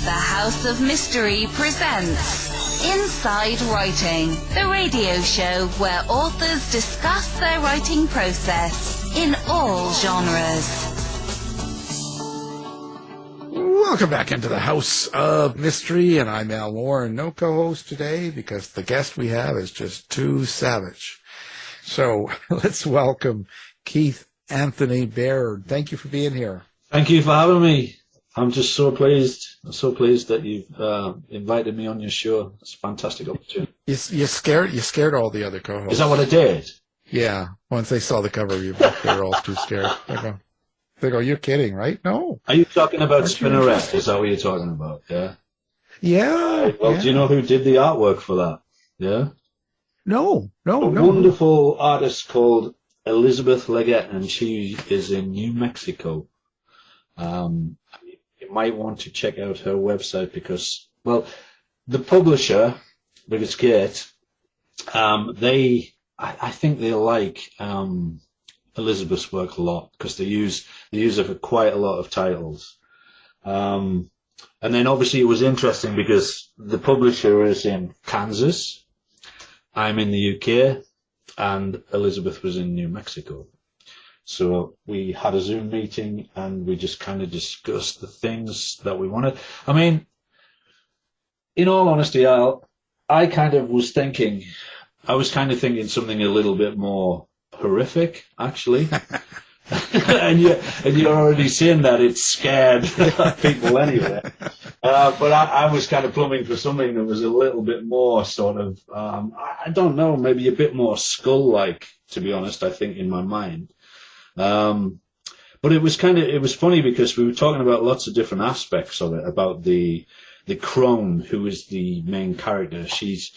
The House of Mystery presents Inside Writing, the radio show where authors discuss their writing process in all genres. Welcome back into the House of Mystery, and I'm Al Warren, no co-host today because the guest we have is just too savage. So let's welcome Keith Anthony Baird. Thank you for being here. Thank you for having me. I'm just so pleased. I'm so pleased that you've invited me on your show. It's a fantastic opportunity. You scared all the other co-hosts. Is that what I did? Yeah. Once they saw the cover of your book, they were all too scared. They go, you're kidding, right? No. Are you talking about Spinneret? Is that what you're talking about? Yeah. Yeah. Well, yeah. do you know who did the artwork for that? Yeah. No. A wonderful artist called Elizabeth Leggett, and she is in New Mexico. You might want to check out her website because, well, the publisher, Biggest Gate, I think they like Elizabeth's work a lot because they use her for quite a lot of titles. And then obviously it was interesting because the publisher is in Kansas, I'm in the UK, and Elizabeth was in New Mexico. So we had a Zoom meeting and we just kind of discussed the things that we wanted. I mean, in all honesty, Al, I was thinking something a little bit more horrific, actually. and you're already seeing that it scared people anyway. But I was kind of plumbing for something that was a little bit more sort of, I don't know, maybe a bit more skull-like, to be honest, I think, in my mind. But it was funny because we were talking about lots of different aspects of it, about the crone, who is the main character. She's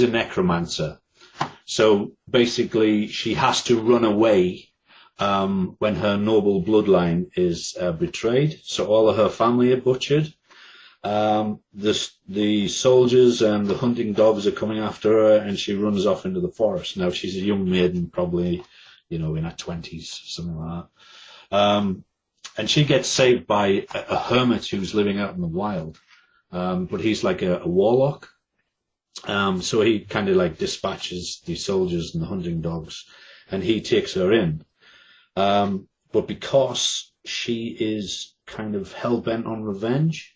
a necromancer. So basically she has to run away when her noble bloodline is betrayed. So all of her family are butchered. The soldiers and the hunting dogs are coming after her, and she runs off into the forest. Now she's a young maiden, probably, in her 20s, something like that. And she gets saved by a hermit who's living out in the wild. But he's like a warlock. So he kind of like dispatches the soldiers and the hunting dogs, and he takes her in. But because she is kind of hell-bent on revenge,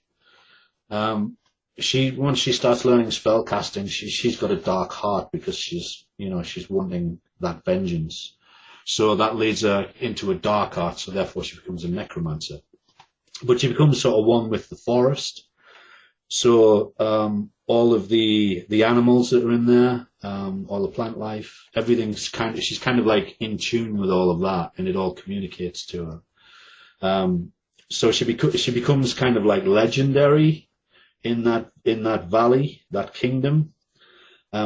once she starts learning spell casting, she's got a dark heart because she's wanting that vengeance. So that leads her into a dark art, so therefore she becomes a necromancer. But she becomes sort of one with the forest. So all of the animals that are in there, all the plant life, everything's she's kind of like in tune with all of that, and it all communicates to her. So she becomes kind of like legendary in that valley, that kingdom.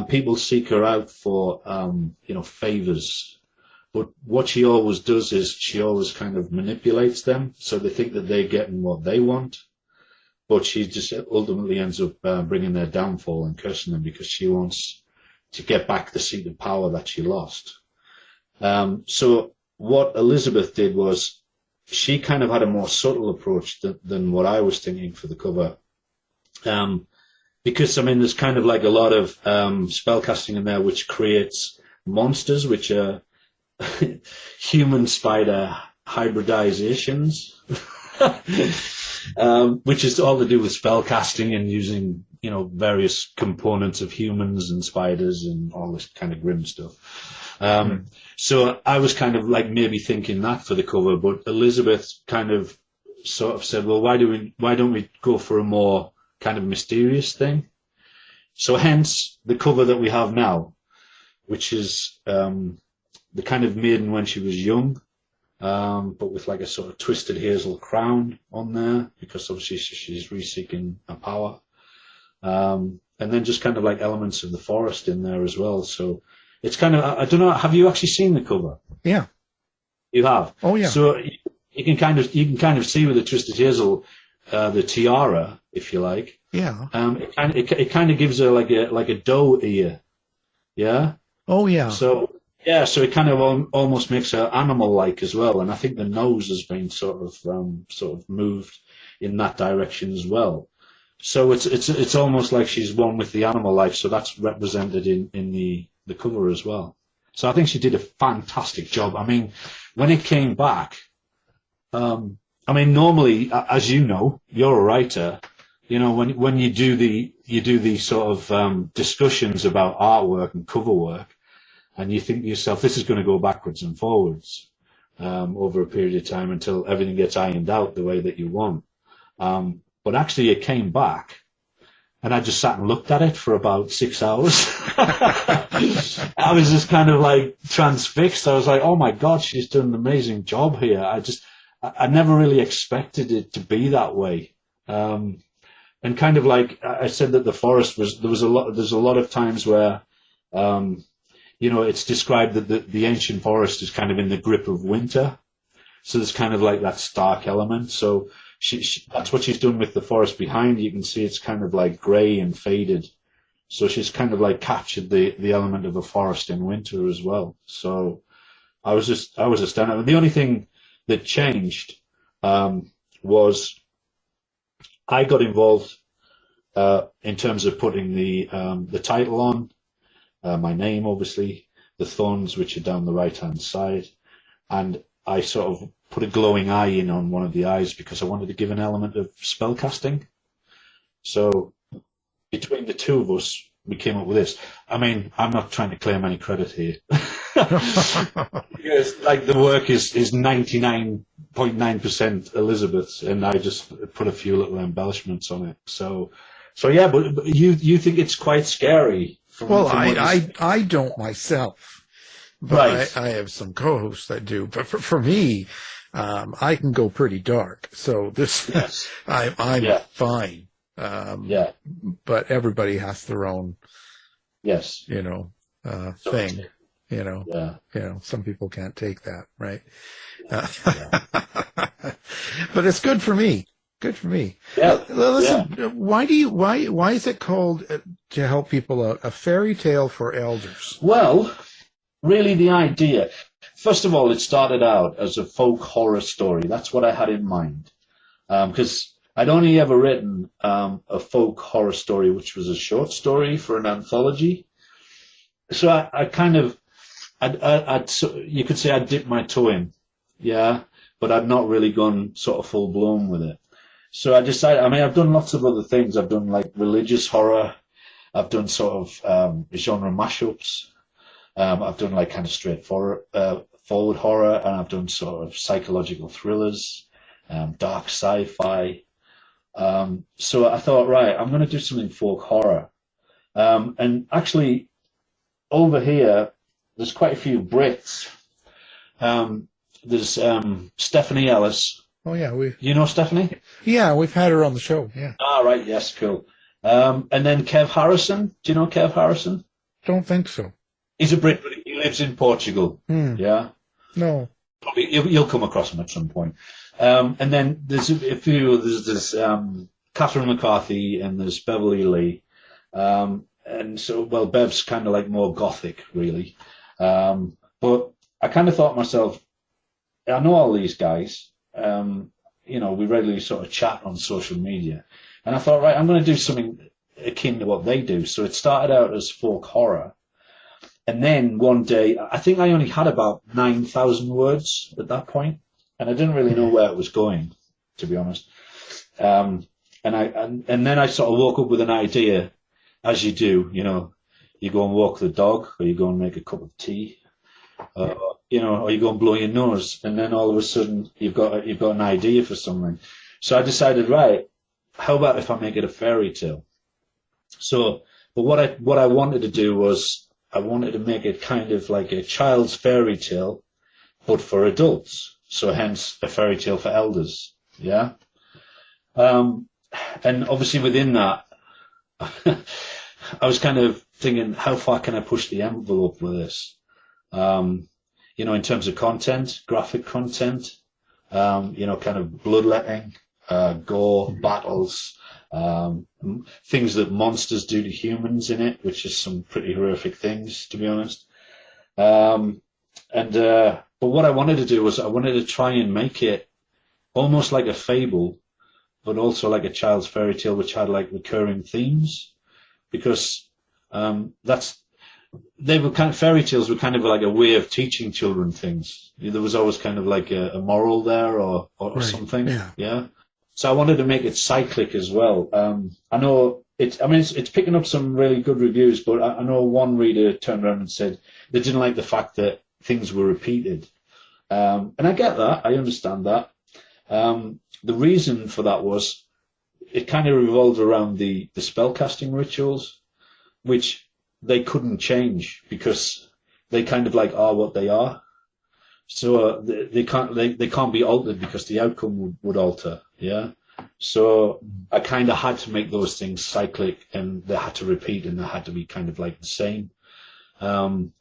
People seek her out for favors. But what she always does is she always kind of manipulates them, so they think that they're getting what they want. But she just ultimately ends up bringing their downfall and cursing them because she wants to get back the seat of power that she lost. So what Elizabeth did was she kind of had a more subtle approach than what I was thinking for the cover. Because, there's kind of like a lot of spellcasting in there which creates monsters, which are human spider hybridizations, which is all to do with spellcasting and using, various components of humans and spiders and all this kind of grim stuff. So I was kind of like maybe thinking that for the cover, but Elizabeth kind of sort of said, well, why don't we go for a more kind of mysterious thing? So hence the cover that we have now, which is the kind of maiden when she was young, but with like a sort of twisted hazel crown on there, because obviously she's reseeking her power. And then just kind of like elements of the forest in there as well. So it's kind of, I don't know, have you actually seen the cover? Yeah. You have? Oh, yeah. So you can kind of see with the twisted hazel, the tiara, if you like. Yeah. It kind of gives her like a doe ear. Yeah? Oh, yeah. So it kind of almost makes her animal-like as well, and I think the nose has been sort of moved in that direction as well. So it's almost like she's one with the animal life. So that's represented in the cover as well. So I think she did a fantastic job. I mean, when it came back, I mean, normally, as you know, you're a writer. You know, when you do these sort of discussions about artwork and cover work, and you think to yourself, this is going to go backwards and forwards over a period of time until everything gets ironed out the way that you want. But actually, it came back, and I just sat and looked at it for about 6 hours. I was just kind of like transfixed. I was like, oh my God, she's done an amazing job here. I never really expected it to be that way. And kind of like I said that the forest there's a lot of times where, you know, it's described that the ancient forest is kind of in the grip of winter. So there's kind of like that stark element. So that's what she's done with the forest behind. You can see it's kind of like grey and faded. So she's kind of like captured the element of a forest in winter as well. So I was astounded. The only thing that changed was I got involved in terms of putting the title on, my name obviously, the thorns which are down the right hand side, and I sort of put a glowing eye in on one of the eyes because I wanted to give an element of spell casting. So between the two of us, we came up with this. I mean, I'm not trying to claim any credit here. Because, like, the work is 99.9% Elizabeth's, and I just put a few little embellishments on it. So yeah, but you think it's quite scary? Well, I don't myself, but right. I have some co-hosts that do. But for me, I can go pretty dark. So this, yes. I'm fine. But everybody has their own, yes, you know, thing. You know, some people can't take that, right? But it's good for me. Good for me. Yeah. Listen, why is it called, to help people out, a fairy tale for elders? Well, really the idea, first of all, it started out as a folk horror story. That's what I had in mind. Because I'd only ever written a folk horror story, which was a short story for an anthology. So I kind of, you could say I dipped my toe in, but I'd not really gone sort of full blown with it. So I decided, I mean, I've done lots of other things. I've done like religious horror. I've done sort of genre mashups. I've done like kind of straightforward forward horror, and I've done sort of psychological thrillers, dark sci-fi. So I thought, right, I'm going to do something folk horror. And actually, over here, there's quite a few Brits. There's Stephanie Ellis. Oh yeah, you know Stephanie? Yeah, we've had her on the show. Yeah. Ah, right. Yes, cool. And then Kev Harrison. Do you know Kev Harrison? Don't think so. He's a Brit, but he lives in Portugal. Yeah. No. Probably you'll come across him at some point. And then there's a few. There's Catherine McCarthy and there's Beverly Lee. And so, well, Bev's kind of like more gothic, really. But I kind of thought to myself, I know all these guys. You know, we regularly sort of chat on social media. And I thought, right, I'm going to do something akin to what they do. So it started out as folk horror. And then one day, I think I only had about 9,000 words at that point, and I didn't really know where it was going, to be honest. And then I sort of woke up with an idea, as you do. You know, you go and walk the dog, or you go and make a cup of tea, you know, or you go and blow your nose, and then all of a sudden you've got an idea for something. So I decided, right, how about if I make it a fairy tale? So, but what I wanted to do was, I wanted to make it kind of like a child's fairy tale, but for adults. So hence a fairy tale for elders. Yeah. And obviously within that, I was kind of thinking, how far can I push the envelope with this? You know, in terms of content, graphic content, you know, kind of bloodletting, gore, battles, things that monsters do to humans in it, which is some pretty horrific things, to be honest. But what I wanted to do was I wanted to try and make it almost like a fable, but also like a child's fairy tale which had like recurring themes, because fairy tales were kind of like a way of teaching children things. There was always kind of like a moral there or Right. something. Yeah. Yeah. So I wanted to make it cyclic as well. I know it's picking up some really good reviews, but I know one reader turned around and said they didn't like the fact that things were repeated. And I get that. I understand that. The reason for that was it kind of revolved around the spellcasting rituals, which they couldn't change because they kind of like are what they are. So they can't be altered because the outcome would alter. Yeah. So I kind of had to make those things cyclic, and they had to repeat, and they had to be kind of like the same. And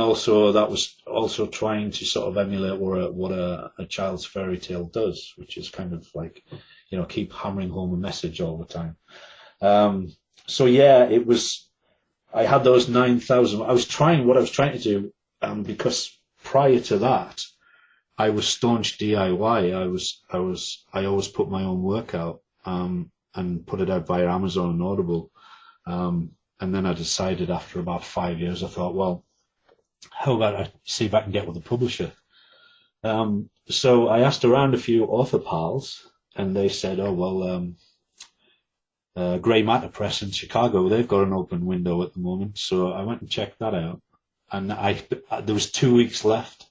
also that was also trying to sort of emulate what a child's fairy tale does, which is kind of like, keep hammering home a message all the time. So yeah, it was. I had those 9,000. What I was trying to do, because prior to that, I was staunch DIY. I always put my own work out, and put it out via Amazon and Audible. And then I decided after about 5 years, I thought, well, how about I see if I can get with a publisher? So I asked around a few author pals, and they said, oh, well, Grey Matter Press in Chicago, they've got an open window at the moment. So I went and checked that out, and there was 2 weeks left.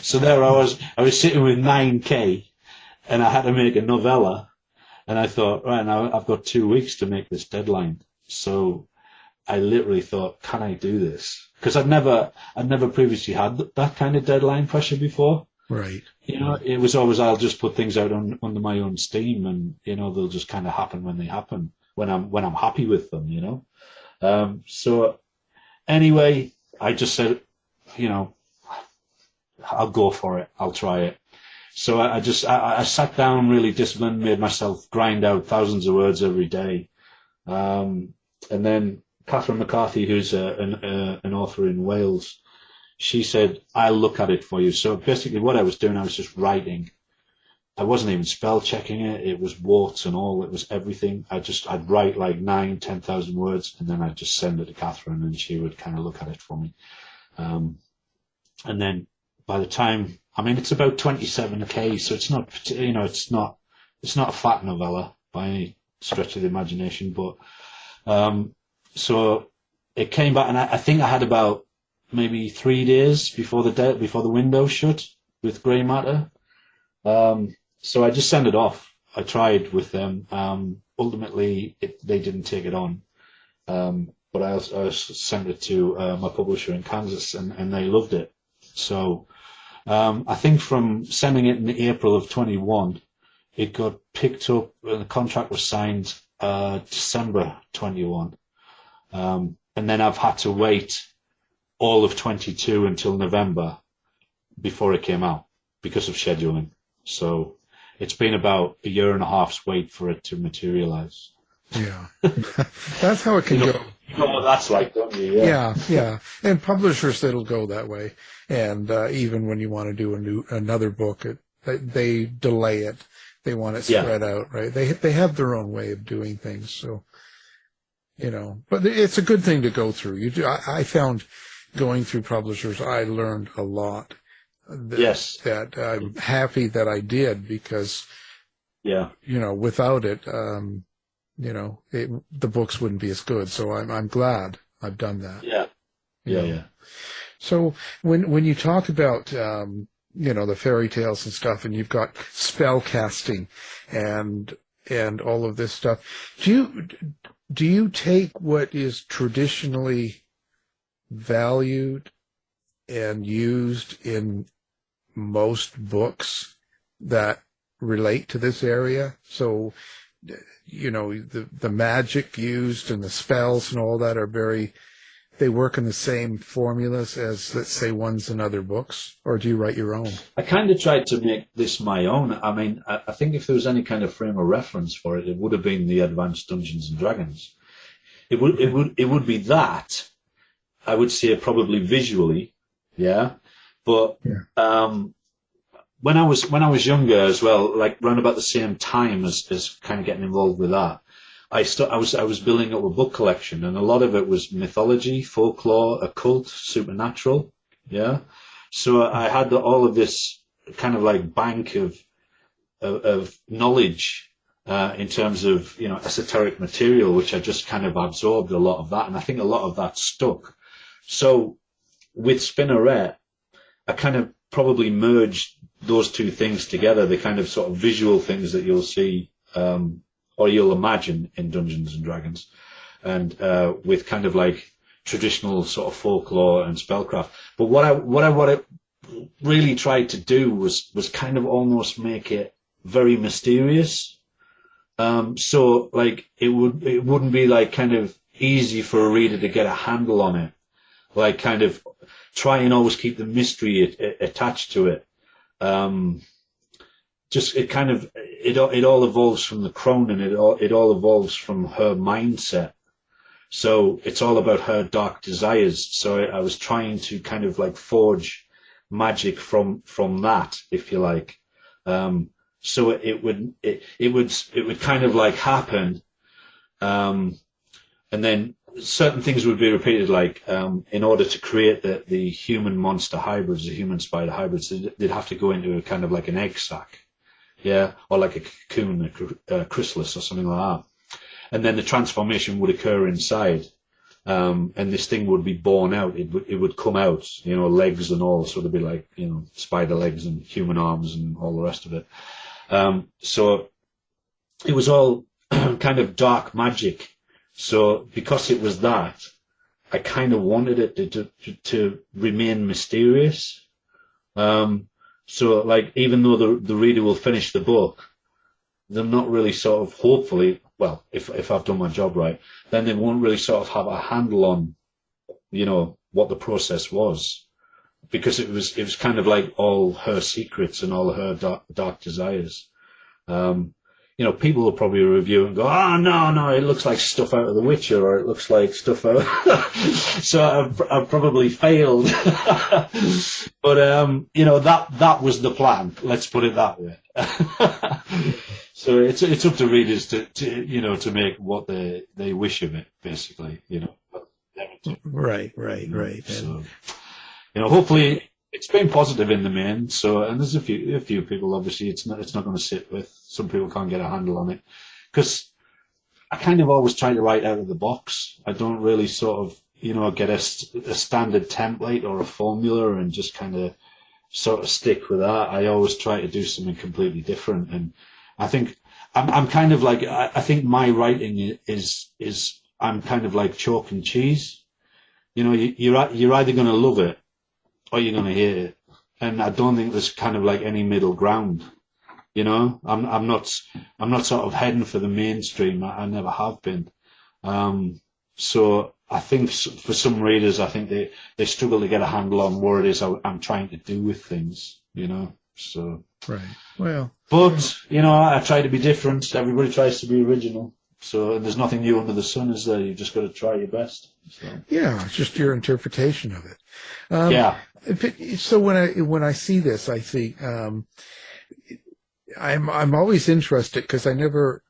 So there I was sitting with 9K, and I had to make a novella, and I thought, right, now I've got 2 weeks to make this deadline. So I literally thought, can I do this? Because I'd never previously had that kind of deadline pressure before. Right. It was always, I'll just put things out under my own steam, and they'll just kind of happen when they happen, when I'm happy with them. So anyway, I just said, I'll go for it. I'll try it. So I sat down, really disciplined, made myself grind out thousands of words every day. And then Catherine McCarthy, who's an author in Wales, she said, I'll look at it for you. So basically what I was doing, I was just writing. I wasn't even spell checking it. It was warts and all. It was everything. I'd write like 9,000-10,000 words, and then I'd just send it to Catherine, and she would kind of look at it for me. And then by the time, it's about 27K, so it's not, it's not a fat novella by any stretch of the imagination, but, so it came back, and I think I had about maybe 3 days before the window shut with Grey Matter. So I just sent it off. I tried with them. Ultimately, they didn't take it on. But I also sent it to my publisher in Kansas, and they loved it. So I think from sending it in April of 21, it got picked up, and the contract was signed December 21. And then I've had to wait all of 22 until November before it came out because of scheduling. So it's been about a year and a half's wait for it to materialize. Yeah. That's how it can go. You know what that's like, don't you? Yeah. And publishers, it'll go that way. And even when you want to do another book, they delay it. They want it spread out, right? They have their own way of doing things. So, but it's a good thing to go through. I found going through publishers, I learned a lot. That I'm happy that I did, because, without it, the books wouldn't be as good. So I'm glad I've done that. Yeah. So when you talk about, the fairy tales and stuff, and you've got spell casting and all of this stuff, do you take what is traditionally valued and used in most books that relate to this area? So, the magic used and the spells and all that they work in the same formulas as, let's say, ones in other books, or do you write your own? I kind of tried to make this my own. I think if there was any kind of frame of reference for it, it would have been the Advanced Dungeons and Dragons. It would be that. I would say probably visually, but when I was younger as well, like around about the same time as kind of getting involved with that, I was building up a book collection, and a lot of it was mythology, folklore, occult, supernatural. Yeah. So I had all of this kind of like bank of knowledge in terms of, you know, esoteric material, which I just kind of absorbed a lot of that, and I think a lot of that stuck. So with Spinneret, I kind of probably merged those two things together, the kind of sort of visual things that you'll see or you'll imagine in Dungeons and Dragons, and with kind of like traditional sort of folklore and spellcraft. But what I really tried to do was kind of almost make it very mysterious. So like it wouldn't be like kind of easy for a reader to get a handle on it. Like kind of try and always keep the mystery attached to it. Just it kind of it all evolves from the crone, and it all evolves from her mindset. So it's all about her dark desires. So I was trying to kind of like forge magic from that, if you like. So it would kind of like happen, and then certain things would be repeated, like in order to create the human monster hybrids, the human spider hybrids, they'd have to go into a kind of like an egg sac, yeah, or like a cocoon, a chrysalis or something like that. And then the transformation would occur inside, and this thing would be born out. It would come out, you know, legs and all, so there'd be like, you know, spider legs and human arms and all the rest of it. So it was all kind of dark magic. So because it was that, I kind of wanted it to remain mysterious. So like, even though the reader will finish the book, they're not really sort of, hopefully, well, if I've done my job right, then they won't really sort of have a handle on, you know, what the process was, because it was kind of like all her secrets and all her dark desires. You know, people will probably review and go, "Oh no, it looks like stuff out of The Witcher, or it looks like stuff out." So I've probably failed, but you know, that was the plan. Let's put it that way. So it's up to readers to you know, to make what they wish of it, basically. You know. Right. So, you know, hopefully it's been positive in the main. So, and there's a few people, obviously it's not going to sit with. Some people can't get a handle on it, because I kind of always try to write out of the box. I don't really sort of, you know, get a standard template or a formula and just kind of sort of stick with that. I always try to do something completely different. And I think I'm kind of like, I think my writing is I'm kind of like chalk and cheese. You know, you're either going to love it or you're going to hate it. And I don't think there's kind of like any middle ground. You know, I'm not sort of heading for the mainstream. I never have been. So I think for some readers, I think they struggle to get a handle on what it is I'm trying to do with things. You know, so right. Well, but you know, I try to be different. Everybody tries to be original. So, and there's nothing new under the sun, is there? You've just got to try your best. So. Yeah, it's just your interpretation of it. Yeah. So when I see this, I think. I'm always interested, because I never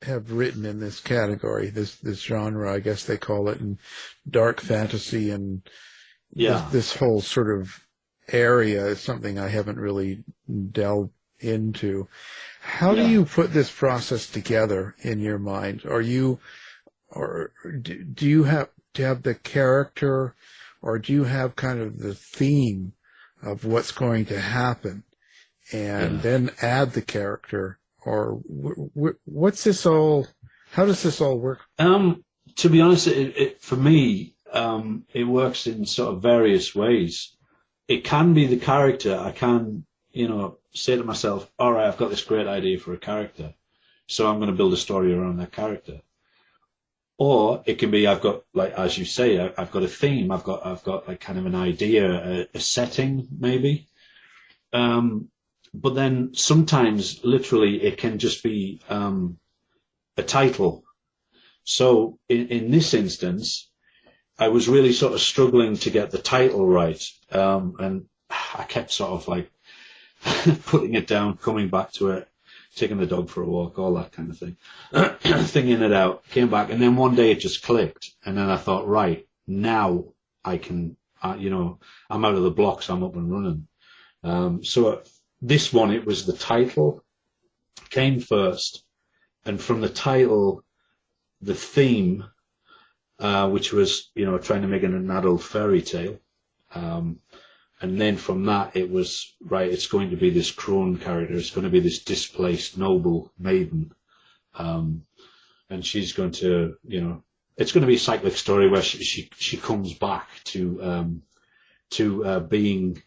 have written in this category, this genre, I guess they call it, and dark fantasy, and this whole sort of area is something I haven't really delved into. How do you put this process together in your mind? Do you have to have the character, or do you have kind of the theme of what's going to happen, and then add the character, or what's this all? How does this all work? To be honest, for me, it works in sort of various ways. It can be the character. I can, you know, say to myself, all right, I've got this great idea for a character, so I'm going to build a story around that character. Or it can be, I've got, like, as you say, I've got a theme. I've got like kind of an idea, a setting, maybe. But then sometimes, literally, it can just be a title. So in this instance, I was really sort of struggling to get the title right, and I kept sort of like putting it down, coming back to it, taking the dog for a walk, all that kind of thing, thinking it out, came back, and then one day it just clicked, and then I thought, right, now I can, I'm out of the blocks, I'm up and running. So this one, it was the title came first, and from the title, the theme, which was, trying to make it an adult fairy tale. And then from that, it was, right, it's going to be this crone character. It's going to be this displaced noble maiden. And she's going to, it's going to be a cyclic story where she comes back to being,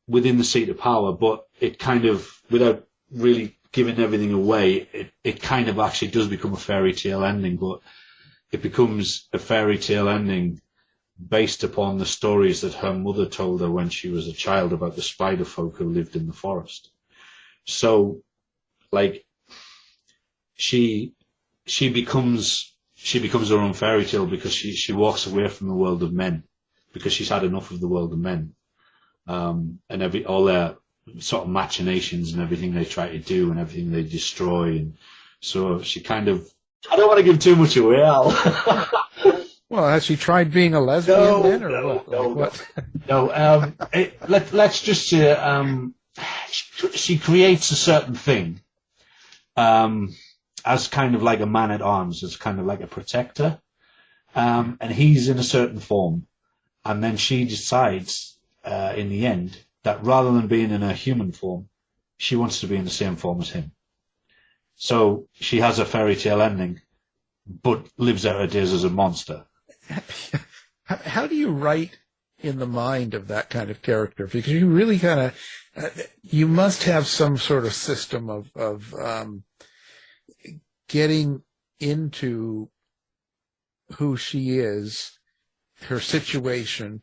within the seat of power, but it kind of, without really giving everything away, it kind of actually does become a fairy tale ending, but it becomes a fairy tale ending based upon the stories that her mother told her when she was a child about the spider folk who lived in the forest. So, like, she becomes her own fairy tale because she walks away from the world of men because she's had enough of the world of men, and all their sort of machinations and everything they try to do and everything they destroy, and so she kind of. I don't want to give too much away, Al. Well, has she tried being a lesbian then, or what? No. Let's just say she creates a certain thing as kind of like a man at arms, as kind of like a protector, and he's in a certain form, and then she decides in the end that rather than being in a human form, she wants to be in the same form as him. So she has a fairy tale ending, but lives out her days as a monster. How do you write in the mind of that kind of character? Because you really kind of, you must have some sort of system of getting into who she is, her situation,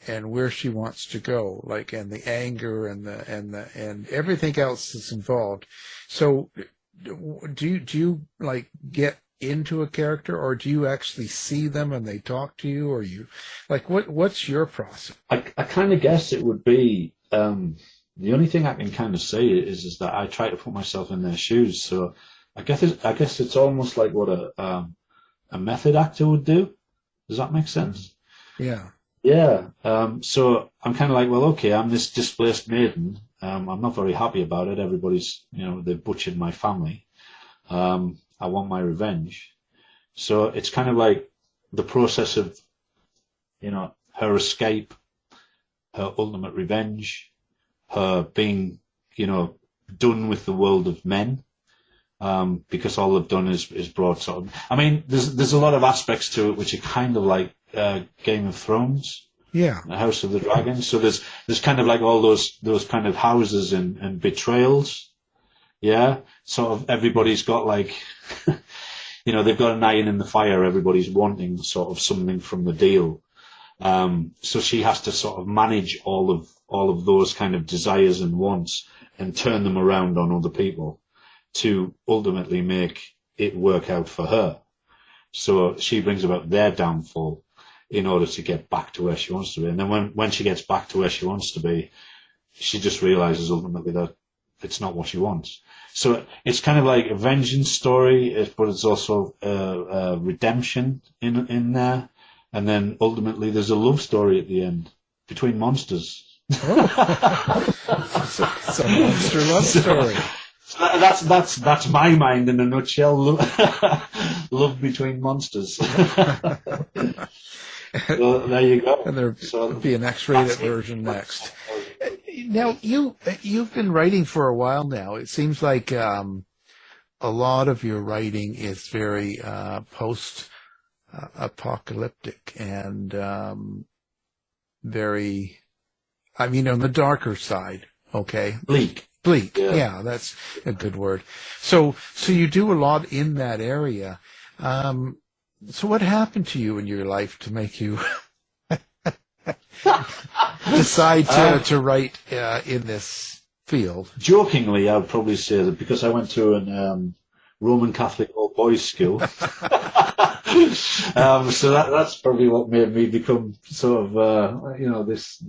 and where she wants to go, like, and the anger and everything else that's involved. So, do you like get into a character, or do you actually see them and they talk to you, or you like what's your process? I kind of guess it would be the only thing I can kind of say is that I try to put myself in their shoes. So I guess it's almost like what a method actor would do. Does that make sense? Yeah. Yeah. So I'm kind of like, well, okay, I'm this displaced maiden. I'm not very happy about it. Everybody's, they've butchered my family. I want my revenge. So it's kind of like the process of, her escape, her ultimate revenge, her being, done with the world of men, because all they've done is brought sort of. I mean, there's a lot of aspects to it which are kind of like Game of Thrones. Yeah. The House of the Dragon. So there's kind of like all those kind of houses and betrayals. Yeah. Sort of everybody's got like, they've got an iron in the fire. Everybody's wanting sort of something from the deal. So she has to sort of manage all of those kind of desires and wants and turn them around on other people to ultimately make it work out for her. So she brings about their downfall in order to get back to where she wants to be. And then when she gets back to where she wants to be, she just realizes ultimately that it's not what she wants. So it's kind of like a vengeance story, but it's also a redemption in there. And then ultimately there's a love story at the end between monsters. Oh. It's a monster love story. So that's my mind in a nutshell. Love between monsters. So there you go. And there'll be an X-rated version next. Now, you've been writing for a while now. It seems like a lot of your writing is very post-apocalyptic and very, on the darker side. Okay. Bleak. Yeah, that's a good word. So you do a lot in that area. So what happened to you in your life to make you decide to write in this field? Jokingly, I would probably say that because I went to an Roman Catholic all boys school, so that's probably what made me become sort of this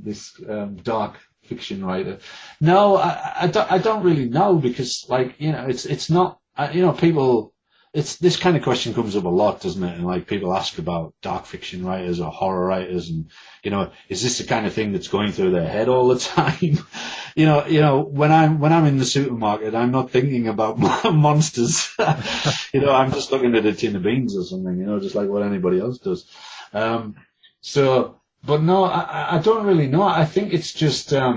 dark fiction writer. No, I don't really know, because, like, it's not, people, this kind of question comes up a lot, doesn't it? And, like, people ask about dark fiction writers or horror writers, and, is this the kind of thing that's going through their head all the time? When I'm in the supermarket, I'm not thinking about monsters. I'm just looking at a tin of beans or something, just like what anybody else does. But no, I don't really know. I think it's just, I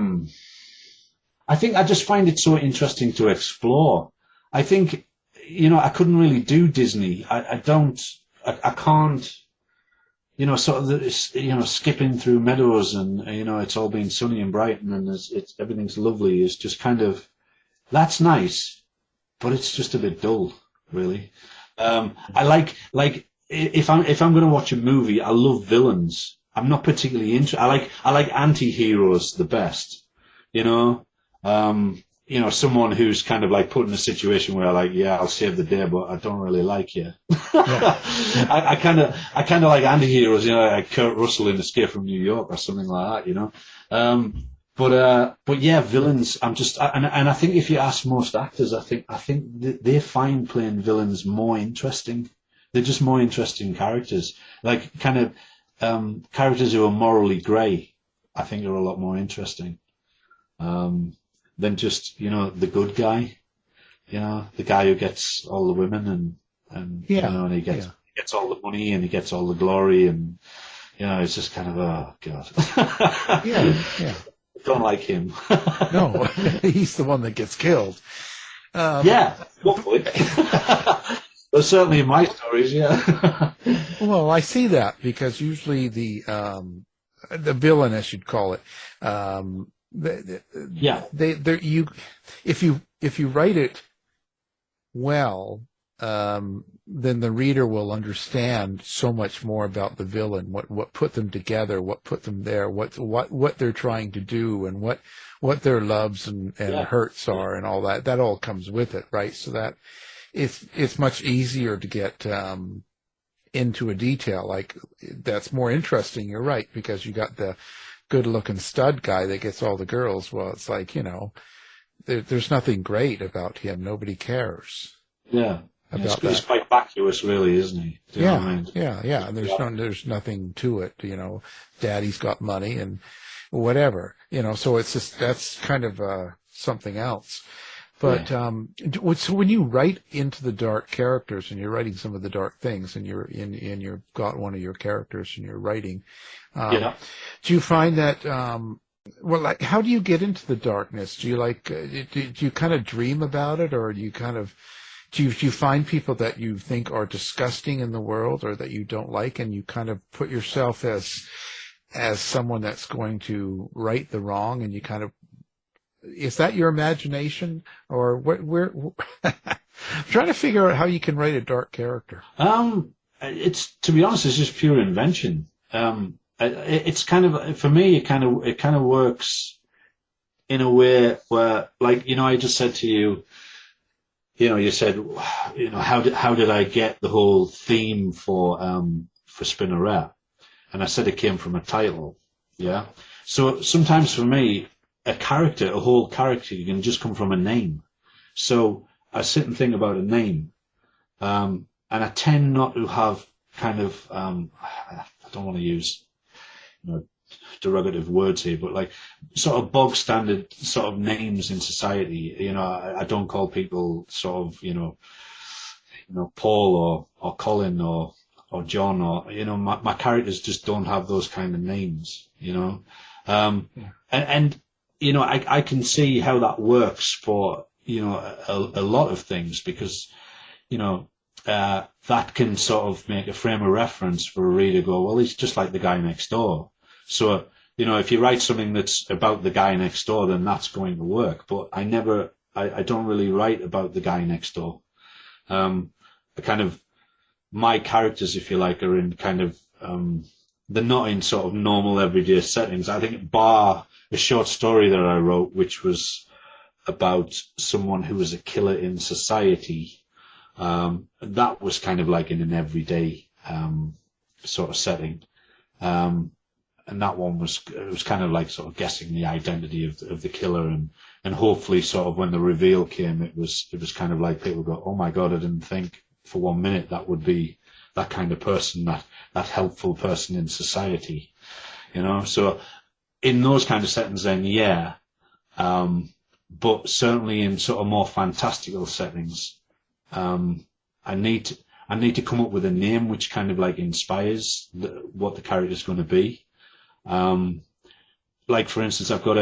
think I just find it so interesting to explore. I think, I couldn't really do Disney. I can't, sort of, skipping through meadows and, it's all been sunny and bright and everything's lovely. It's just kind of, that's nice, but it's just a bit dull, really. I like, if I'm going to watch a movie, I love villains. I'm not particularly I like anti-heroes the best, someone who's kind of like put in a situation where, like, yeah, I'll save the day, but I don't really like you. Yeah. I kind of like anti-heroes, like Kurt Russell in Escape from New York or something like that, But yeah, villains. And I think if you ask most actors, I think they find playing villains more interesting. They're just more interesting characters, like kind of. Characters who are morally grey, I think, are a lot more interesting than just, the good guy, the guy who gets all the women and and he gets all the money and he gets all the glory, and it's just kind of, oh God. yeah. Don't like him. No, he's the one that gets killed. Yeah, hopefully. Well, certainly in my stories, yeah. Well, I see that, because usually the villain, as you'd call it, if you write it well, then the reader will understand so much more about the villain, what put them together, what put them there, what they're trying to do, and what their loves and hurts are, and all that. That all comes with it, right? So that it's much easier to get into a detail. Like, that's more interesting. You're right, because you got the good-looking stud guy that gets all the girls. Well, it's like, there's nothing great about him. Nobody cares. Yeah. He's quite vacuous, really, isn't he? Do you know what I mean? Yeah. And there's nothing to it. Daddy's got money and whatever. So it's just, that's kind of something else. But so when you write into the dark characters, and you're writing some of the dark things, and you've got one of your characters and you're writing, do you find that like, how do you get into the darkness? Do you do you kind of dream about it, or do you kind of do you find people that you think are disgusting in the world, or that you don't like, and you kind of put yourself as someone that's going to right the wrong, and you kind of, is that your imagination, or where I'm trying to figure out how you can write a dark character? It's, to be honest, it's just pure invention. It's kind of, for me, it kind of works in a way where, like, I just said to you, you said, how did I get the whole theme for Spinneret? And I said it came from a title. Yeah. So sometimes for me, a whole character, can just come from a name. So I sit and think about a name, and I tend not to have kind of, I don't want to use, derogative words here, but like sort of bog standard sort of names in society. I don't call people sort of, Paul or Colin or John, or, my characters just don't have those kind of names, and I can see how that works for, a lot of things, because, that can sort of make a frame of reference for a reader. Go, well, he's just like the guy next door. So, if you write something that's about the guy next door, then that's going to work. But I don't really write about the guy next door. My characters, if you like, are in kind of, they're not in sort of normal everyday settings. I think, bar a short story that I wrote, which was about someone who was a killer in society, that was kind of like in an everyday sort of setting. that one was kind of like sort of guessing the identity of the killer, and hopefully sort of when the reveal came, it was kind of like people go, oh my God, I didn't think for 1 minute that would be that kind of person, that helpful person in society, you know. So in those kind of settings, then yeah, but certainly in sort of more fantastical settings, I need to come up with a name which kind of like inspires what the character's going to be. Like for instance, I've got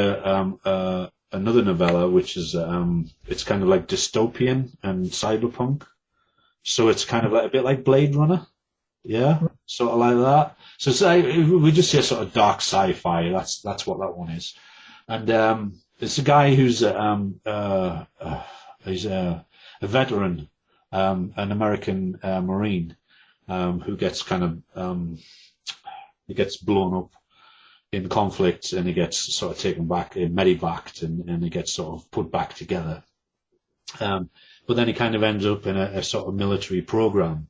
another novella which is it's kind of like dystopian and cyberpunk, so it's kind of like a bit like Blade Runner, yeah, sort of like that. So we just say sort of dark sci-fi. That's what that one is, and it's a guy who's he's a veteran, an American Marine, who gets kind of he gets blown up in conflict, and he gets sort of taken back, medevaced, and he gets sort of put back together. But then he kind of ends up in a sort of military program,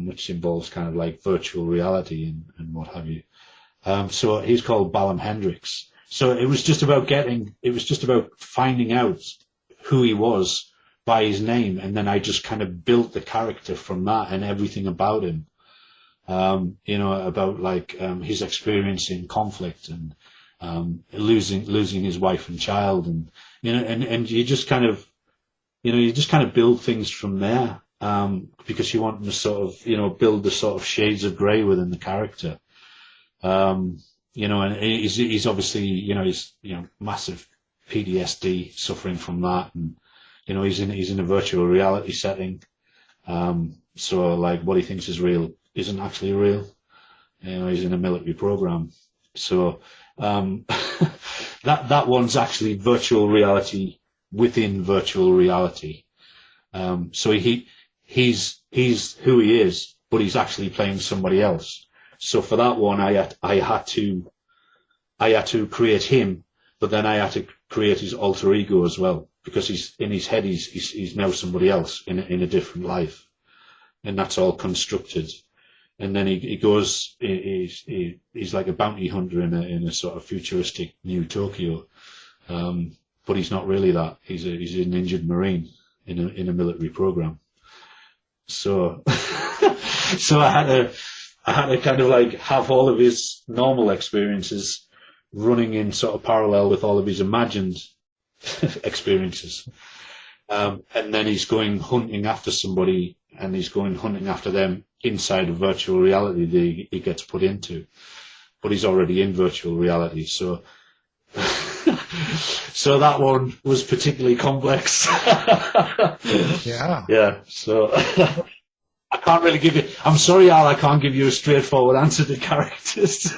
which involves kind of like virtual reality and what have you. So he's called Ballum Hendricks. So it was just about finding out who he was by his name, and then I just kind of built the character from that and everything about him. You know, about like his experience in conflict and losing his wife and child, and you know, and you just kind of, you know, you just kind of build things from there, because you want to sort of, you know, build the sort of shades of grey within the character. You know, and he's obviously, you know, he's, you know, massive PTSD, suffering from that, and you know, he's in a virtual reality setting. So like what he thinks is real isn't actually real. You know, he's in a military program. So that one's actually virtual reality within virtual reality. So he's who he is, but he's actually playing somebody else. So for that one, I had to create him, but then I had to create his alter ego as well, because he's in his head, he's now somebody else in a different life, and that's all constructed. And then he goes, he's like a bounty hunter in a sort of futuristic new Tokyo, but he's not really that. He's an injured Marine in a military program. So so I had to kind of like have all of his normal experiences running in sort of parallel with all of his imagined experiences. And then he's going hunting after somebody, and he's going hunting after them inside of virtual reality that he gets put into. But he's already in virtual reality, so so that one was particularly complex. Yeah. Yeah, so I can't really give you, I'm sorry, Al, I can't give you a straightforward answer to characters.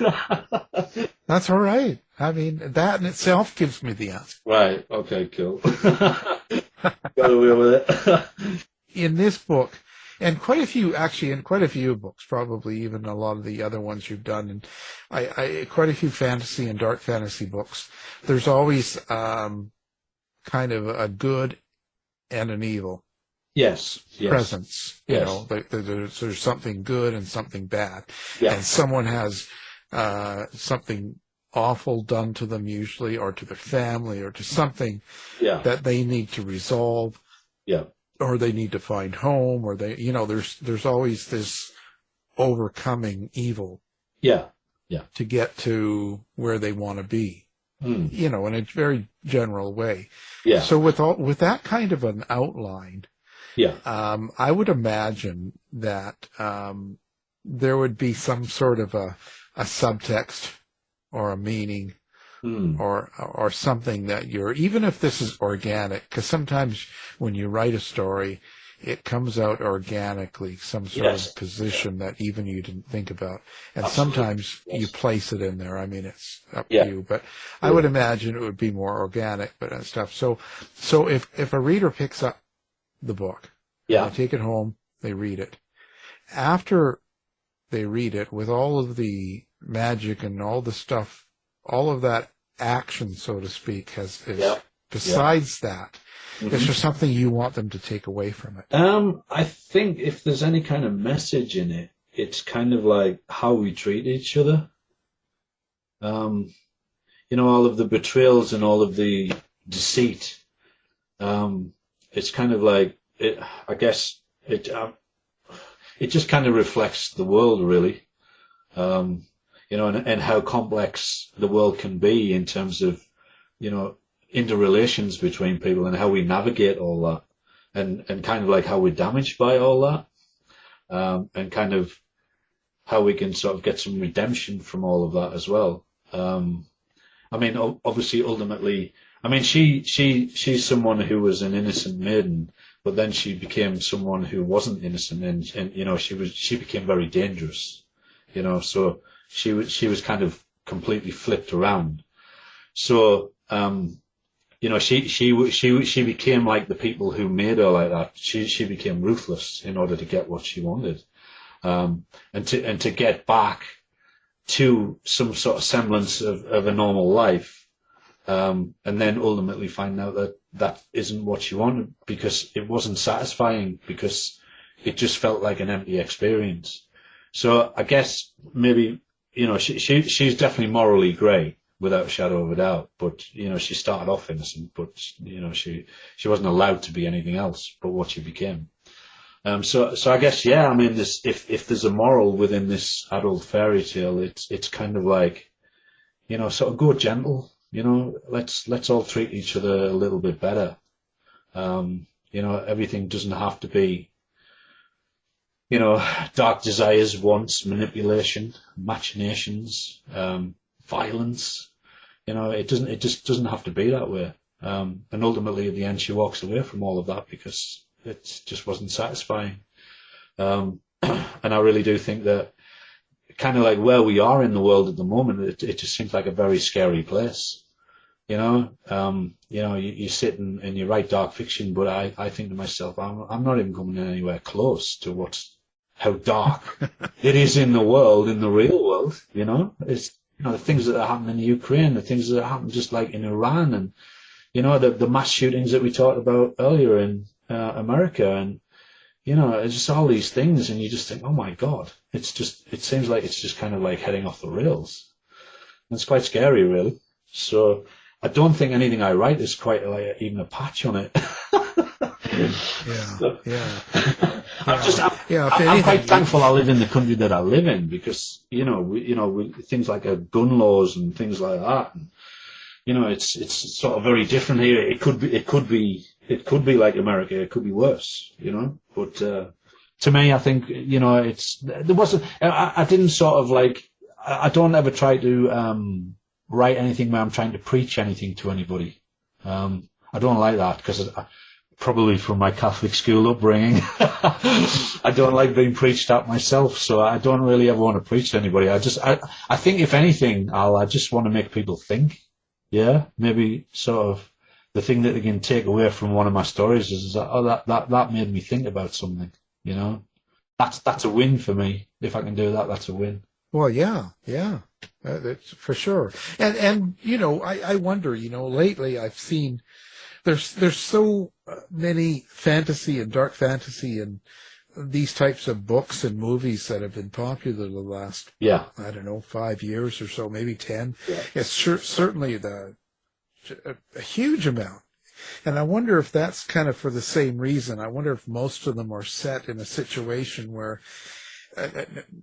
That's all right. I mean, that in itself gives me the answer. Right, okay, cool. Got away with it. In this book, and quite a few books, probably even a lot of the other ones you've done, and I quite a few fantasy and dark fantasy books, there's always kind of a good and an evil. Yes. Presence. You Yes. know, there's something good and something bad. Yeah. And someone has something awful done to them usually, or to their family, or to something that they need to resolve. Yeah. Or they need to find home, or they, you know, there's always this overcoming evil. Yeah. Yeah. To get to where they want to be. Mm. You know, in a very general way. Yeah. So with that kind of an outline, yeah. I would imagine that there would be some sort of a subtext or a meaning, or something that even if this is organic, because sometimes when you write a story, it comes out organically, some sort of position that even you didn't think about. And sometimes you place it in there. I mean, it's up to you, but I would imagine it would be more organic, but and stuff. So if a reader picks up the book, they take it home, they read it. After they read it, with all of the magic and all the stuff, all of that action, so to speak, besides that, is there something you want them to take away from it? I think if there's any kind of message in it, it's kind of like how we treat each other. all of the betrayals and all of the deceit. It's kind of like it. I guess it. It just kind of reflects the world, really. And how complex the world can be in terms of, interrelations between people and how we navigate all that, and kind of like how we're damaged by all that, and kind of how we can sort of get some redemption from all of that as well. Obviously, ultimately, she's someone who was an innocent maiden, but then she became someone who wasn't innocent, and she became very dangerous, so she was kind of completely flipped around. So, she became like the people who made her like that. She became ruthless in order to get what she wanted, and to get back to some sort of semblance of a normal life, and then ultimately find out that isn't what she wanted, because it wasn't satisfying, because it just felt like an empty experience. So I guess maybe, she's definitely morally grey, without a shadow of a doubt, but she started off innocent, but she wasn't allowed to be anything else but what she became. So I guess, if there's a moral within this adult fairy tale, it's kind of like, sort of go gentle, let's all treat each other a little bit better. Everything doesn't have to be, dark desires, wants, manipulation, machinations, violence. It just doesn't have to be that way. And ultimately, at the end, she walks away from all of that because it just wasn't satisfying. And I really do think that, kind of like where we are in the world at the moment, it just seems like a very scary place. You sit and you write dark fiction, but I think to myself, I'm not even coming anywhere close to how dark it is in the world, in the real world. It's the things that are happening in Ukraine, the things that happen just like in Iran, and the mass shootings that we talked about earlier in America, and it's just all these things, and you just think, oh my God, it seems like it's just kind of like heading off the rails. And it's quite scary, really. So I don't think anything I write is quite like even a patch on it. I'm quite thankful I live in the country that I live in, because things like gun laws and things like that, and it's sort of very different here. It could be like America. It could be worse, But to me, I think I didn't sort of like. I don't ever try to write anything where I'm trying to preach anything to anybody. I don't like that, because probably from my Catholic school upbringing, I don't like being preached at myself, so I don't really ever want to preach to anybody. I think if anything, I just want to make people think. Yeah, maybe sort of the thing that they can take away from one of my stories is that, that made me think about something. That's a win for me. If I can do that, that's a win. Well, yeah, that's for sure. And I wonder, lately I've seen there's so many fantasy and dark fantasy and these types of books and movies that have been popular the last, 5 years or so, maybe 10. Yeah. It's certainly a huge amount. And I wonder if that's kind of for the same reason. I wonder if most of them are set in a situation where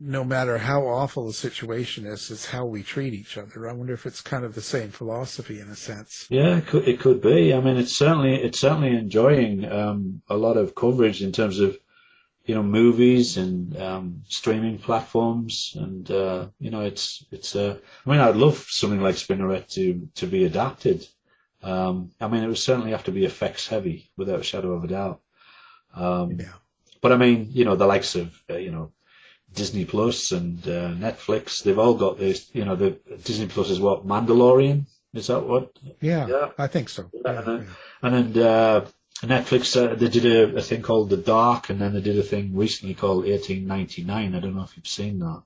no matter how awful the situation is, it's how we treat each other. I wonder if it's kind of the same philosophy in a sense. Yeah, it could be. I mean, it's certainly enjoying a lot of coverage in terms of movies and streaming platforms, and it's. I'd love something like Spinneret to be adapted. It would certainly have to be effects heavy, without a shadow of a doubt. But the likes of Disney Plus and Netflix, they've all got this. The Disney Plus is what, Mandalorian? Is that what? Yeah. I think so. And then Netflix, they did a thing called The Dark, and then they did a thing recently called 1899. I don't know if you've seen that.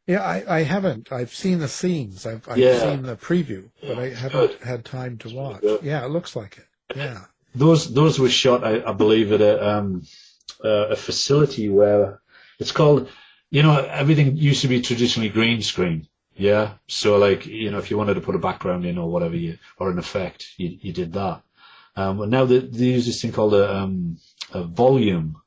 Yeah, I haven't. I've seen the scenes. I've seen the preview, but I haven't had time to watch. Yeah, it looks like it. Yeah. Those were shot, I believe, at a facility where it's called, everything used to be traditionally green screen, Yeah. So like, if you wanted to put a background in or whatever or an effect, you did that. But now they use this thing called a volume.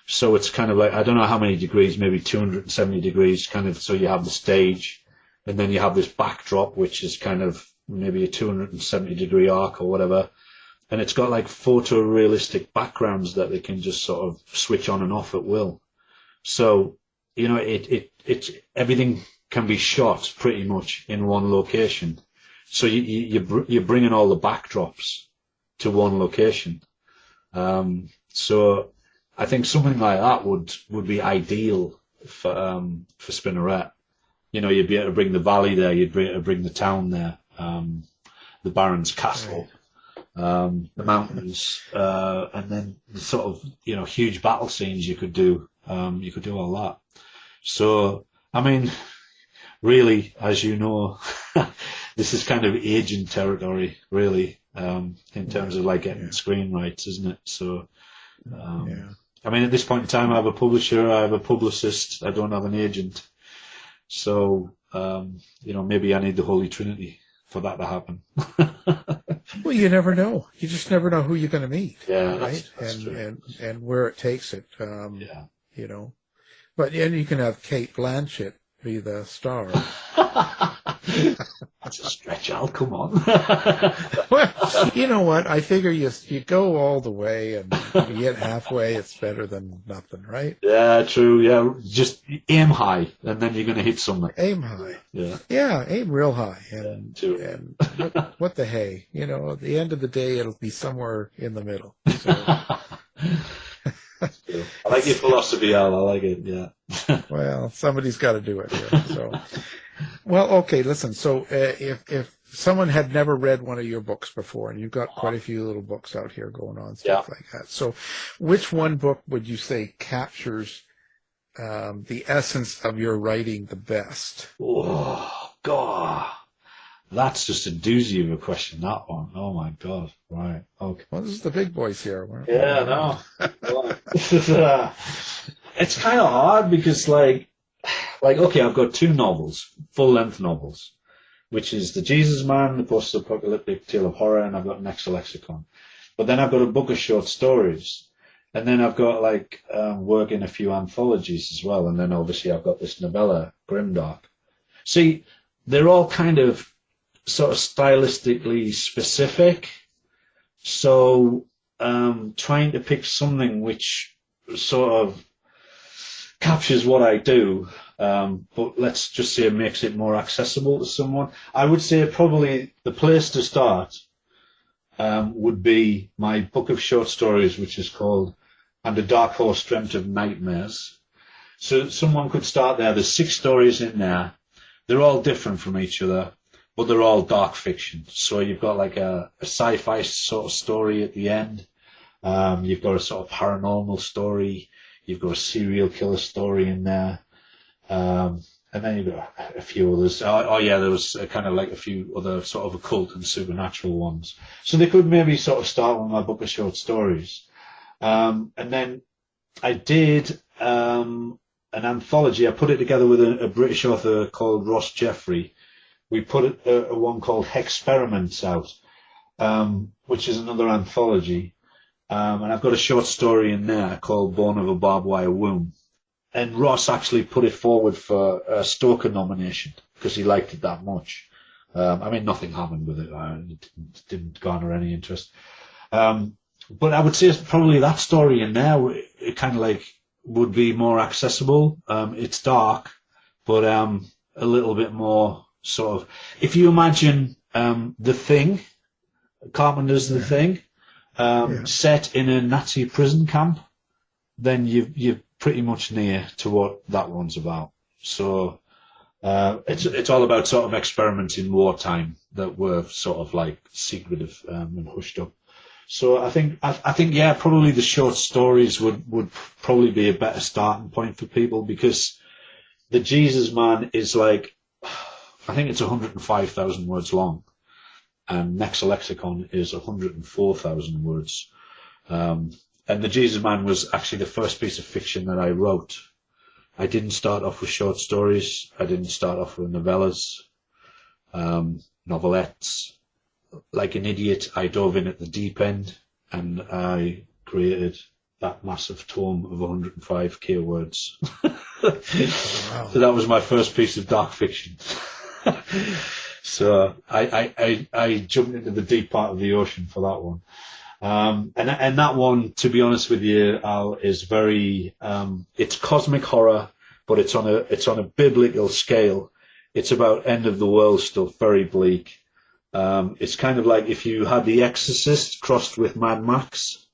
So it's kind of like, I don't know how many degrees, maybe 270 degrees, kind of, so you have the stage, and then you have this backdrop, which is kind of maybe a 270 degree arc or whatever. And it's got like photorealistic backgrounds that they can just sort of switch on and off at will. So, it's everything can be shot pretty much in one location. So you're bringing all the backdrops to one location. So I think something like that would be ideal for Spinneret. You'd be able to bring the valley there, you'd be able to bring the town there, the Baron's castle, the mountains, and then the sort of, huge battle scenes you could do all that. So, I mean, really, as you know, this is kind of agent territory, really, in terms of like getting screen rights, isn't it? So, I mean, at this point in time, I have a publisher, I have a publicist, I don't have an agent. So, maybe I need the Holy Trinity for that to happen. Well, you never know. You just never know who you're going to meet. Yeah, right? That's true. And where it takes it. But you can have Kate Blanchett be the star. That's a stretch, Al. Come on. Well, you know what? I figure you go all the way, and if you get halfway, it's better than nothing, right? Yeah, true. Yeah, just aim high, and then you're going to hit something. Aim high. Yeah, aim real high, and what the hey? At the end of the day, it'll be somewhere in the middle. So. I like your philosophy, Al. I like it. Yeah. Well, somebody's got to do it here. So, well, okay. Listen. So, if someone had never read one of your books before, and you've got quite a few little books out here going on, stuff like that. So, which one book would you say captures the essence of your writing the best? Oh God. That's just a doozy of a question, that one. Oh my God. Right. Okay. Well, this is the big boys here. Yeah, no. It's kind of hard because okay, I've got two novels, full-length novels, which is The Jesus Man, The Post-Apocalyptic Tale of Horror, and I've got Next Lexicon. But then I've got a book of short stories. And then I've got work in a few anthologies as well. And then obviously I've got this novella, Grimdark. See, they're all kind of sort of stylistically specific, so trying to pick something which sort of captures what I do, but let's just say it makes it more accessible to someone. I would say probably the place to start would be my book of short stories, which is called And a Dark Horse Dreamt of Nightmares. So someone could start there. There's 6 stories in there. They're all different from each other, but they're all dark fiction. So you've got a sci-fi sort of story at the end. You've got a sort of paranormal story. You've got a serial killer story in there. And then you've got a few others. There was kind of a few other sort of occult and supernatural ones. So they could maybe sort of start with my book of short stories. And then I did an anthology. I put it together with a British author called Ross Jeffrey. We put a one called Hexperiments out, which is another anthology. And I've got a short story in there called Born of a Barbed Wire Womb. And Ross actually put it forward for a Stoker nomination because he liked it that much. Nothing happened with it. It didn't garner any interest. But I would say it's probably that story in there, it kind of would be more accessible. It's dark, but a little bit more sort of, if you imagine The Thing, Carpenter's The Thing, set in a Nazi prison camp, then you're pretty much near to what that one's about. So it's all about sort of experiments in wartime that were sort of secretive and hushed up. So I think probably the short stories would probably be a better starting point for people, because The Jesus Man is I think it's 105,000 words long, and Next Lexicon is 104,000 words. And The Jesus Man was actually the first piece of fiction that I wrote. I didn't start off with short stories. I didn't start off with novellas, novelettes. Like an idiot, I dove in at the deep end, and I created that massive tome of 105k words. Wow. So that was my first piece of dark fiction. So I jumped into the deep part of the ocean for that one. And that one, to be honest with you, Al, is very, it's cosmic horror, but it's on a biblical scale. It's about end of the world stuff, very bleak. It's kind of like if you had The Exorcist crossed with Mad Max,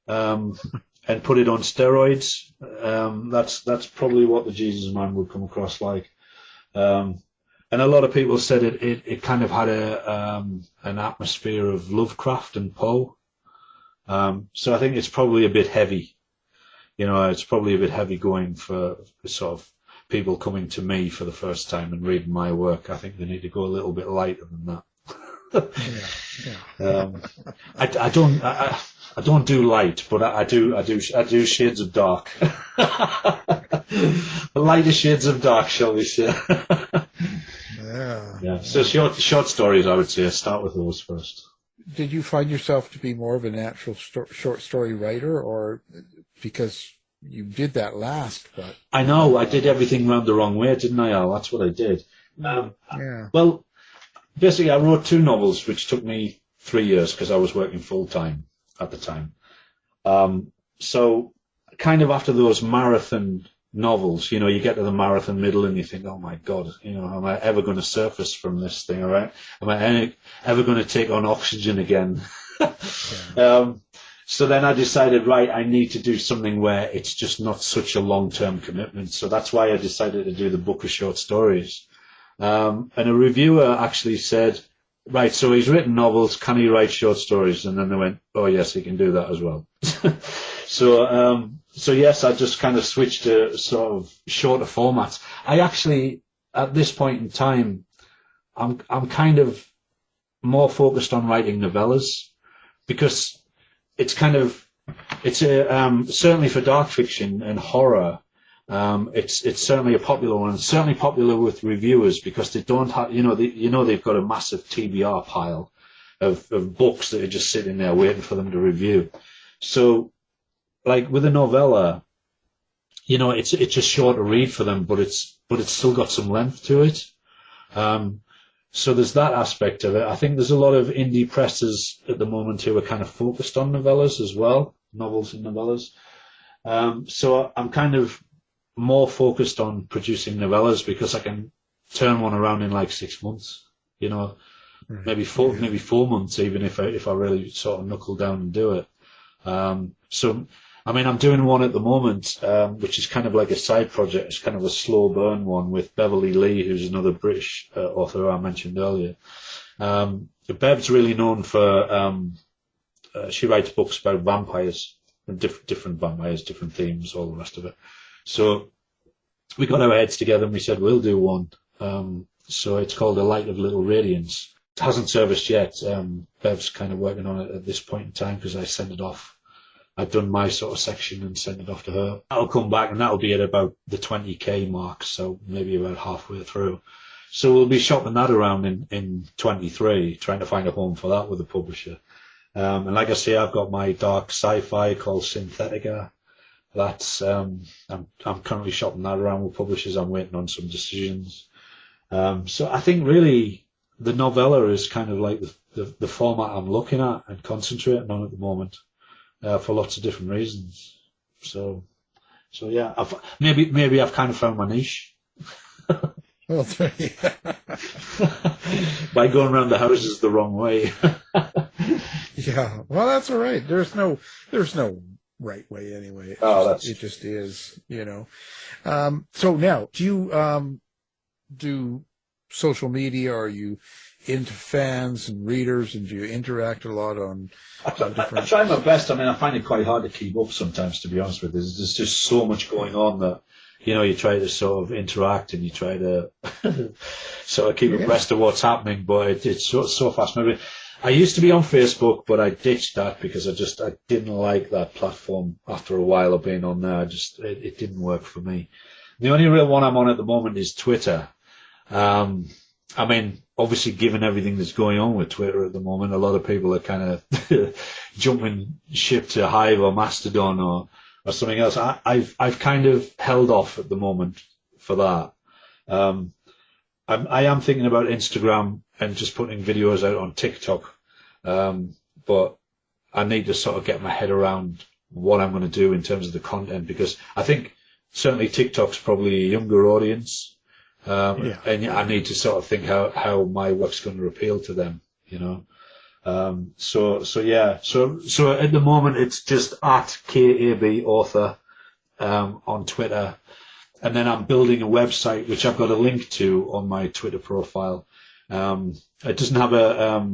and put it on steroids. That's probably what the Jesus Man would come across like. And a lot of people said it kind of had an atmosphere of Lovecraft and Poe. So I think it's probably a bit heavy. It's probably a bit heavy going for sort of people coming to me for the first time and reading my work. I think they need to go a little bit lighter than that. I don't do light, but I do shades of dark. Lighter shades of dark, shall we say? Yeah. So short stories, I would say, start with those first. Did you find yourself to be more of a natural short story writer, or because you did that last? But I know I did everything round the wrong way, didn't I, Al? That's what I did. Well, basically, I wrote 2 novels, which took me 3 years because I was working full time at the time. So kind of after those marathon novels, you get to the marathon middle and you think, oh my God, am I ever going to surface from this thing, all right? Am I ever going to take on oxygen again? So then I decided, right, I need to do something where it's just not such a long-term commitment. So that's why I decided to do the book of short stories. And a reviewer actually said, right, so he's written novels, can he write short stories? And then they went, oh yes, he can do that as well. So yes, I just kind of switched to sort of shorter formats. I actually, at this point in time, I'm kind of more focused on writing novellas, because it's certainly for dark fiction and horror. It's certainly a popular one. It's certainly popular with reviewers because they don't have, they've got a massive TBR pile of books that are just sitting there waiting for them to review. So, like with a novella, it's a shorter read for them, but it's still got some length to it. So there's that aspect of it. I think there's a lot of indie presses at the moment who are kind of focused on novellas as well, novels and novellas. So I'm kind of more focused on producing novellas because I can turn one around in like 6 months, maybe 4 months, even if I really sort of knuckle down and do it. So, I mean, I'm doing one at the moment, which is kind of like a side project. It's kind of a slow burn one with Beverly Lee, who's another British author I mentioned earlier. Bev's really known for, she writes books about vampires, and different vampires, different themes, all the rest of it. So we got our heads together and we said, we'll do one. So it's called A Light of Little Radiance. It hasn't serviced yet. Bev's kind of working on it at this point in time because I sent it off. I've done my sort of section and sent it off to her. That'll come back and that'll be at about the 20k mark, so maybe about halfway through. So we'll be shopping that around in 23, trying to find a home for that with a publisher. And like I say, I've got my dark sci-fi called Synthetica. That's I'm currently shopping that around with publishers. I'm waiting on some decisions. So I think really the novella is kind of like the format I'm looking at and concentrating on at the moment. For lots of different reasons. So yeah, maybe I've kind of found my niche. Well, by going around the houses the wrong way. Yeah, well, that's all right. There's no right way anyway. It just is, So now, do you do social media? Are you into fans and readers, and do you interact a lot on different... I try my best. I mean, I find it quite hard to keep up sometimes, to be honest with you. There's just so much going on that, you try to sort of interact and you try to sort of keep abreast of what's happening, but it's so fast moving. I used to be on Facebook, but I ditched that because I didn't like that platform after a while of being on there. It didn't work for me. The only real one I'm on at the moment is Twitter. I mean, obviously, given everything that's going on with Twitter at the moment, a lot of people are kind of jumping ship to Hive or Mastodon or something else. I've kind of held off at the moment for that. I am thinking about Instagram and just putting videos out on TikTok, but I need to sort of get my head around what I'm going to do in terms of the content, because I think certainly TikTok's probably a younger audience. And I need to sort of think how my work's going to appeal to them, you know. So at the moment it's just at KAB author, on Twitter. And then I'm building a website, which I've got a link to on my Twitter profile. It doesn't have a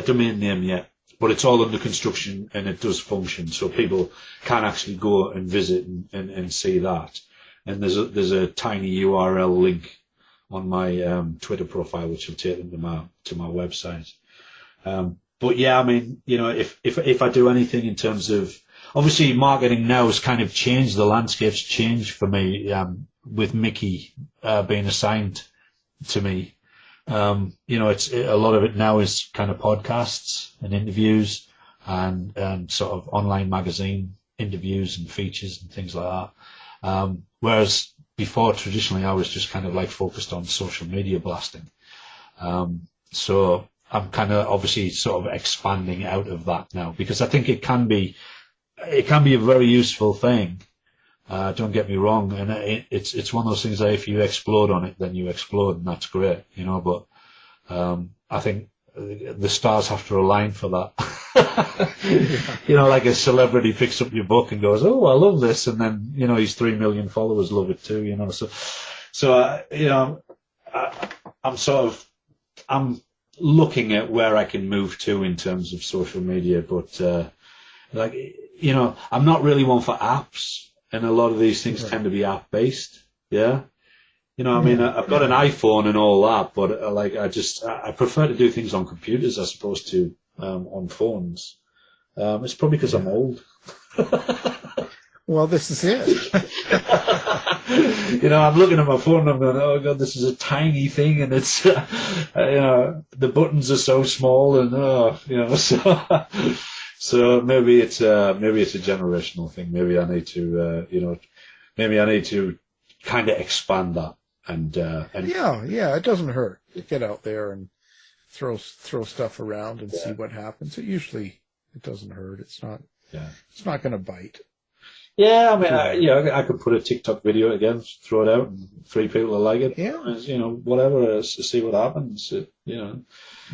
domain name yet, but it's all under construction and it does function. So people can actually go and visit and see that. And there's a tiny URL link on my Twitter profile, which will take them to my website. But yeah, I mean, you know, if I do anything in terms of, obviously marketing now has kind of changed, the landscape's changed for me, with Mickey being assigned to me. You know, a lot of it now is kind of podcasts and interviews and sort of online magazine interviews and features and things like that. Whereas before, traditionally, I was just kind of like focused on social media blasting. So I'm kind of obviously sort of expanding out of that now, because I think it can be a very useful thing. Don't get me wrong. And it's one of those things that if you explode on it, then you explode, and that's great, you know, but, I think the stars have to align for that. You know, like a celebrity picks up your book and goes, "Oh, I love this," and then, you know, his 3 million followers love it too, you know. So you know, I'm looking at where I can move to in terms of social media, but like, you know, I'm not really one for apps, and a lot of these things tend to be app based. Yeah. You know, I mean, I've got an iPhone and all that, but I prefer to do things on computers as opposed to on phones. It's probably because I'm old. Well, this is it. You know, I'm looking at my phone and I'm going, "Oh God, this is a tiny thing, and it's, you know, the buttons are so small, and you know, so maybe it's a generational thing. Maybe I need to, you know, kind of expand that." And yeah, it doesn't hurt. Get out there and throw stuff around and see what happens. It doesn't hurt. It's not going to bite. Yeah, I mean, I could put a TikTok video again, throw it out, and 3 people will like it. Yeah, you know, whatever, to see what happens. You know,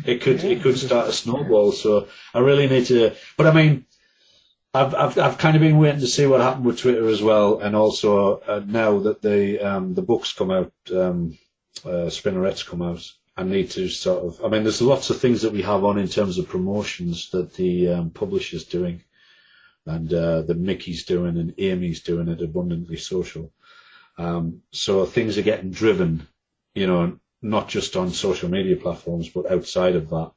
it could start a snowball. So I really need to. But I mean, I've kind of been waiting to see what happened with Twitter as well, and also now that the books come out, Spinneret's come out, I need to sort of. I mean, there's lots of things that we have on in terms of promotions that the publisher's doing, and that Mickey's doing and Amy's doing at Abundantly Social. So things are getting driven, you know, not just on social media platforms, but outside of that.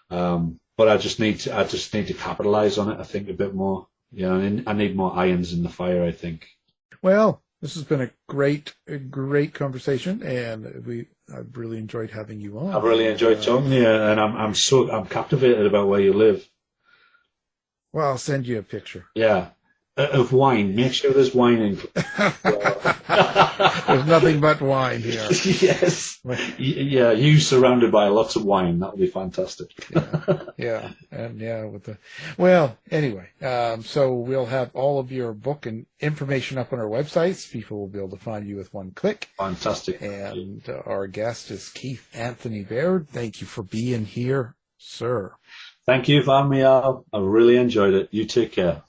But I just need to capitalize on it, I think, a bit more. You know, I need more irons in the fire, I think. Well, this has been a great conversation, and I've really enjoyed having you on. I've really enjoyed talking to you, and I'm captivated about where you live. Well, I'll send you a picture. Yeah. Of wine. Make sure there's wine in. There's nothing but wine here. Yes. Yeah, you surrounded by lots of wine. That would be fantastic. Yeah. And well, anyway, so we'll have all of your book and information up on our websites. People will be able to find you with one click. Fantastic. And our guest is Keith Anthony Baird. Thank you for being here, sir. Thank you for having me out. I really enjoyed it. You take care.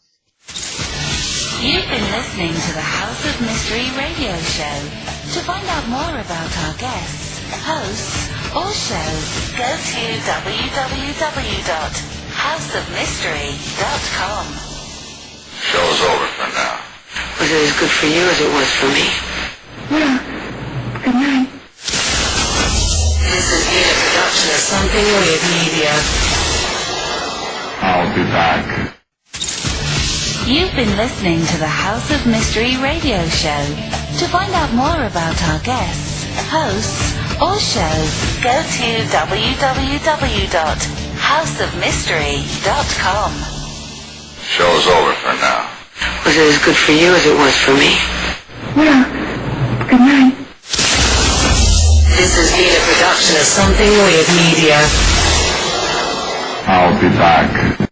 You've been listening to the House of Mystery radio show. To find out more about our guests, hosts, or shows, go to www.houseofmystery.com. Show's over for now. Was it as good for you as it was for me? Yeah. Good night. This has been a production of Something Weird Media. I'll be back. You've been listening to the House of Mystery radio show. To find out more about our guests, hosts, or show, go to www.houseofmystery.com. Show's over for now. Was it as good for you as it was for me? Well, good night. This has been a production of Something Weird Media. I'll be back.